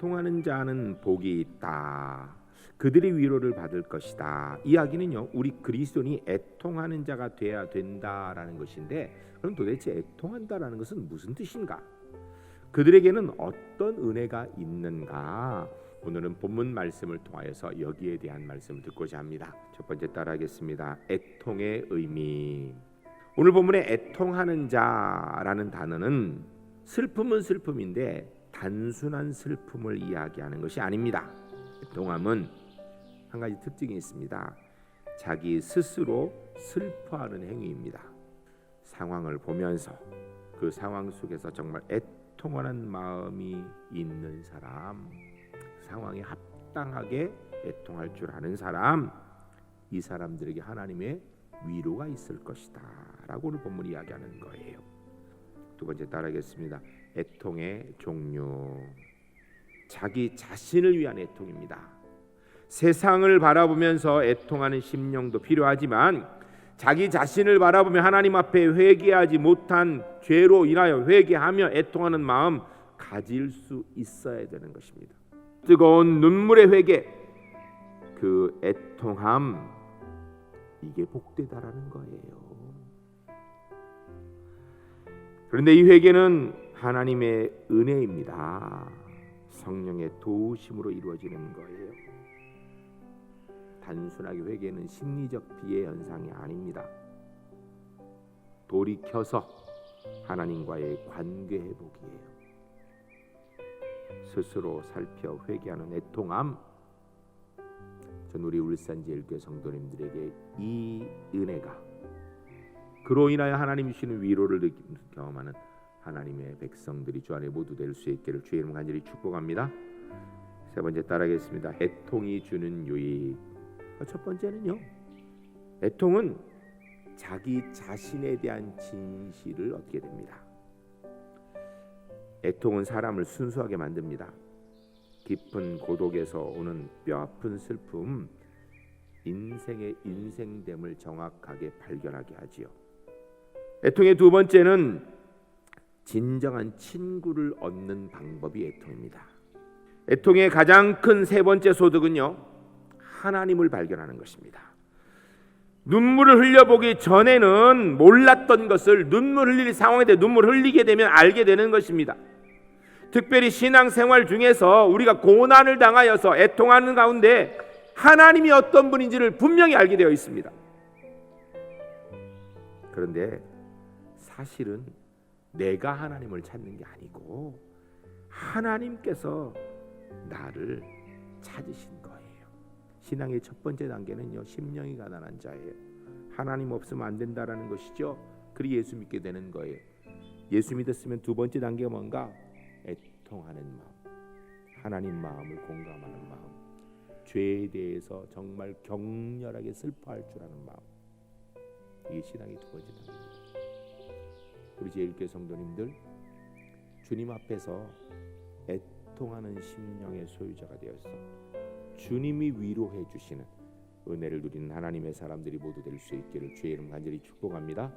애통하는 자는 복이 있다. 그들이 위로를 받을 것이다. 이야기는요, 우리 그리스도인이 애통하는 자가 돼야 된다라는 것인데, 그럼 도대체 애통한다라는 것은 무슨 뜻인가? 그들에게는 어떤 은혜가 있는가? 오늘은 본문 말씀을 통하여서 여기에 대한 말씀을 듣고자 합니다. 첫 번째 따라하겠습니다. 애통의 의미. 오늘 본문에 애통하는 자라는 단어는 슬픔은 슬픔인데 단순한 슬픔을 이야기하는 것이 아닙니다. 애통함은 한 가지 특징이 있습니다. 자기 스스로 슬퍼하는 행위입니다. 상황을 보면서 그 상황 속에서 정말 애통하는 마음이 있는 사람, 상황에 합당하게 애통할 줄 아는 사람, 이 사람들에게 하나님의 위로가 있을 것이다 라고 오늘 본문이 이야기하는 거예요. 두 번째 따라하겠습니다. 애통의 종류. 자기 자신을 위한 애통입니다. 세상을 바라보면서 애통하는 심령도 필요하지만 자기 자신을 바라보며 하나님 앞에 회개하지 못한 죄로 인하여 회개하며 애통하는 마음 가질 수 있어야 되는 것입니다. 뜨거운 눈물의 회개, 그 애통함, 이게 복되다라는 거예요. 그런데 이 회개는 하나님의 은혜입니다. 성령의 도우심으로 이루어지는 거예요. 단순하게 회개는 심리적 비애 현상이 아닙니다. 돌이켜서 하나님과의 관계 회복이에요. 스스로 살펴 회개하는 애통함, 전 우리 울산제일교회 성도님들에게 이 은혜가 그로 인하여 하나님 주시는 위로를 경험하는 하나님의 백성들이 주 안에 모두 될 수 있기를 주의 이름 간절히 축복합니다. 세 번째 따라하겠습니다. 애통이 주는 유익. 첫 번째는요, 애통은 자기 자신에 대한 진실을 얻게 됩니다. 애통은 사람을 순수하게 만듭니다. 깊은 고독에서 오는 뼈아픈 슬픔, 인생의 인생됨을 정확하게 발견하게 하지요. 애통의 두 번째는 진정한 친구를 얻는 방법이 애통입니다. 애통의 가장 큰 세 번째 소득은요, 하나님을 발견하는 것입니다. 눈물을 흘려보기 전에는 몰랐던 것을 눈물 흘릴 상황에 대해 눈물 흘리게 되면 알게 되는 것입니다. 특별히 신앙생활 중에서 우리가 고난을 당하여서 애통하는 가운데 하나님이 어떤 분인지를 분명히 알게 되어 있습니다. 그런데 사실은 내가 하나님을 찾는 게 아니고 하나님께서 나를 찾으신 거예요. 신앙의 첫 번째 단계는요, 심령이 가난한 자예요. 하나님 없으면 안 된다라는 것이죠. 그리 예수 믿게 되는 거예요. 예수 믿었으면 두 번째 단계가 뭔가? 애통하는 마음, 하나님 마음을 공감하는 마음, 죄에 대해서 정말 격렬하게 슬퍼할 줄 아는 마음, 이게 신앙의 두 번째 단계입니다. 우리 제일교회 성도님들, 주님 앞에서 애통하는 심령의 소유자가 되어서 주님이 위로해 주시는 은혜를 누리는 하나님의 사람들이 모두 될 수 있기를 주의 이름 간절히 축복합니다.